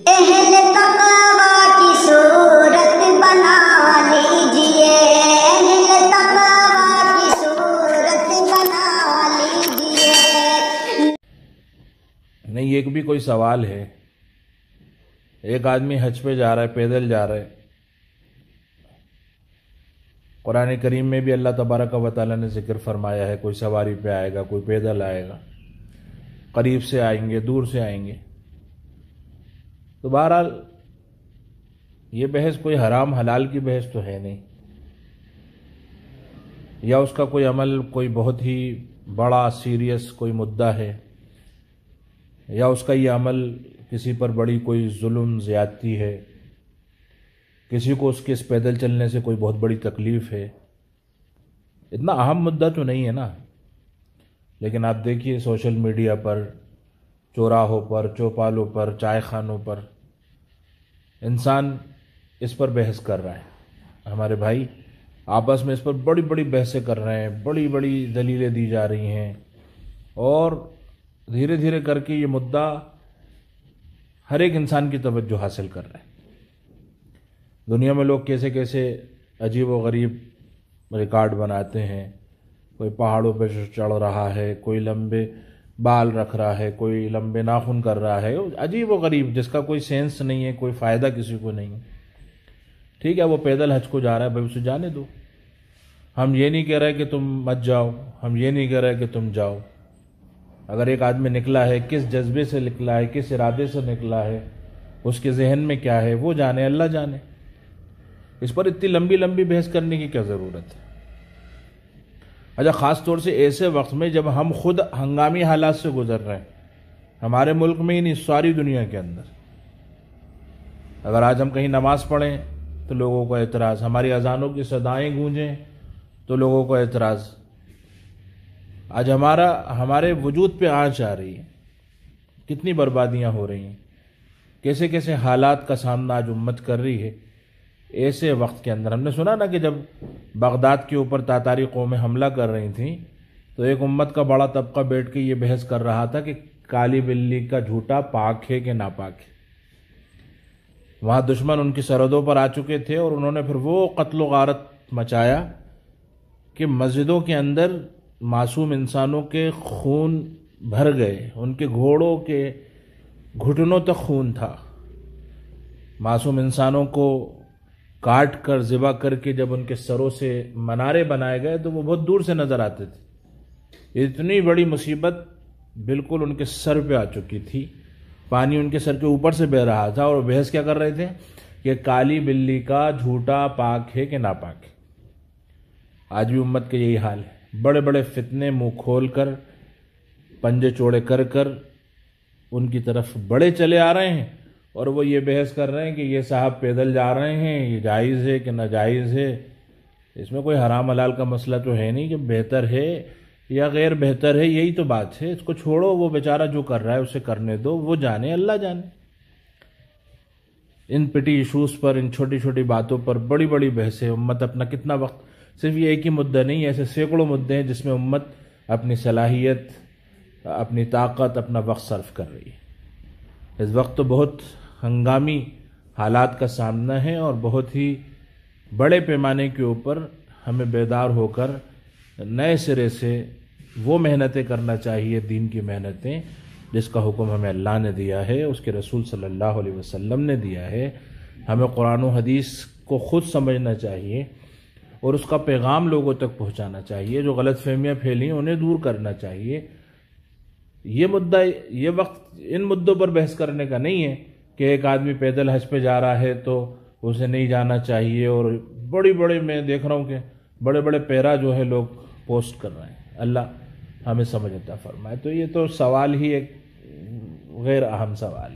اہل تقوی کی صورت بنا لیجئے، اہل تقوی کی صورت بنا لیجئے۔ نہیں، ایک بھی کوئی سوال ہے؟ ایک آدمی حج پہ جا رہا ہے، پیدل جا رہا ہے۔ قرآن کریم میں بھی اللہ تبارک و تعالیٰ نے ذکر فرمایا ہے، کوئی سواری پہ آئے گا، کوئی پیدل آئے گا، قریب سے آئیں گے، دور سے آئیں گے۔ تو بہرحال یہ بحث کوئی حرام حلال کی بحث تو ہے نہیں، یا اس کا کوئی عمل کوئی بہت ہی بڑا سیریس کوئی مدعا ہے، یا اس کا یہ عمل کسی پر بڑی کوئی ظلم زیادتی ہے، کسی کو اس کے اس پیدل چلنے سے کوئی بہت بڑی تکلیف ہے۔ اتنا اہم مدعا تو نہیں ہے نا۔ لیکن آپ دیکھیے سوشل میڈیا پر، چوراہوں پر، چوپالوں پر، چائے خانوں پر انسان اس پر بحث کر رہا ہے۔ ہمارے بھائی آپس میں اس پر بڑی بڑی بحثیں کر رہے ہیں، بڑی بڑی دلیلیں دی جا رہی ہیں، اور دھیرے دھیرے کر کے یہ مدعا ہر ایک انسان کی توجہ حاصل کر رہا ہے۔ دنیا میں لوگ کیسے کیسے عجیب و غریب ریکارڈ بناتے ہیں، کوئی پہاڑوں پہ چڑھ رہا ہے، کوئی لمبے بال رکھ رہا ہے، کوئی لمبے ناخن کر رہا ہے، عجیب و غریب جس کا کوئی سینس نہیں ہے، کوئی فائدہ کسی کو نہیں ہے۔ ٹھیک ہے، وہ پیدل حج کو جا رہا ہے، بھائی اسے جانے دو۔ ہم یہ نہیں کہہ رہے کہ تم مت جاؤ، ہم یہ نہیں کہہ رہے کہ تم جاؤ۔ اگر ایک آدمی نکلا ہے، کس جذبے سے نکلا ہے، کس ارادے سے نکلا ہے، اس کے ذہن میں کیا ہے، وہ جانے، اللہ جانے۔ اس پر اتنی لمبی لمبی بحث کرنے کی کیا ضرورت ہے؟ اچھا، خاص طور سے ایسے وقت میں جب ہم خود ہنگامی حالات سے گزر رہے ہیں، ہمارے ملک میں ہی نہیں، ساری دنیا کے اندر۔ اگر آج ہم کہیں نماز پڑھیں تو لوگوں کو اعتراض، ہماری اذانوں کی صدائیں گونجیں تو لوگوں کو اعتراض۔ آج ہمارے وجود پہ آنچ آ رہی ہے، کتنی بربادیاں ہو رہی ہیں، کیسے کیسے حالات کا سامنا آج امت کر رہی ہے۔ ایسے وقت کے اندر ہم نے سنا نا کہ جب بغداد کے اوپر تاتاری قومیں حملہ کر رہی تھیں تو ایک امت کا بڑا طبقہ بیٹھ کے یہ بحث کر رہا تھا کہ کالی بلی کا جھوٹا پاک ہے کہ ناپاک ہے۔ وہاں دشمن ان کی سرحدوں پر آ چکے تھے، اور انہوں نے پھر وہ قتل و غارت مچایا کہ مسجدوں کے اندر معصوم انسانوں کے خون بھر گئے، ان کے گھوڑوں کے گھٹنوں تک خون تھا۔ معصوم انسانوں کو کاٹ کر ذبح کر کے جب ان کے سروں سے منارے بنائے گئے تو وہ بہت دور سے نظر آتے تھے۔ اتنی بڑی مصیبت بالکل ان کے سر پہ آ چکی تھی، پانی ان کے سر کے اوپر سے بہہ رہا تھا، اور بحث کیا کر رہے تھے کہ کالی بلی کا جھوٹا پاک ہے کہ ناپاک ہے۔ آج بھی امت کا یہی حال ہے، بڑے بڑے فتنے منہ کھول کر، پنجے چوڑے کر کر ان کی طرف بڑے چلے آ رہے ہیں، اور وہ یہ بحث کر رہے ہیں کہ یہ صاحب پیدل جا رہے ہیں، یہ جائز ہے کہ ناجائز ہے۔ اس میں کوئی حرام حلال کا مسئلہ تو ہے نہیں کہ بہتر ہے یا غیر بہتر ہے، یہی تو بات ہے۔ اس کو چھوڑو، وہ بیچارہ جو کر رہا ہے اسے کرنے دو، وہ جانے، اللہ جانے۔ ان پٹی ایشوز پر، ان چھوٹی چھوٹی باتوں پر بڑی بڑی بحثیں، امت اپنا کتنا وقت، صرف یہ ایک ہی مدعا نہیں، ایسے سینکڑوں مدعے ہیں جس میں امت اپنی صلاحیت، اپنی طاقت، اپنا وقت صرف کر رہی ہے۔ اس وقت تو بہت ہنگامی حالات کا سامنا ہے، اور بہت ہی بڑے پیمانے کے اوپر ہمیں بیدار ہو کر نئے سرے سے وہ محنتیں کرنا چاہیے، دین کی محنتیں جس کا حکم ہمیں اللہ نے دیا ہے، اس کے رسول صلی اللہ علیہ وسلم نے دیا ہے۔ ہمیں قرآن و حدیث کو خود سمجھنا چاہیے، اور اس کا پیغام لوگوں تک پہنچانا چاہیے۔ جو غلط فہمیاں پھیلی انہیں دور کرنا چاہیے۔ یہ وقت ان مدعوں پر بحث کرنے کا نہیں ہے کہ ایک آدمی پیدل حج پہ جا رہا ہے تو اسے نہیں جانا چاہیے، اور بڑے میں دیکھ رہا ہوں کہ بڑے بڑے پیرا جو ہے لوگ پوسٹ کر رہے ہیں۔ اللہ ہمیں سمجھ عطا فرمائے۔ تو یہ تو سوال ہی ایک غیر اہم سوال ہے۔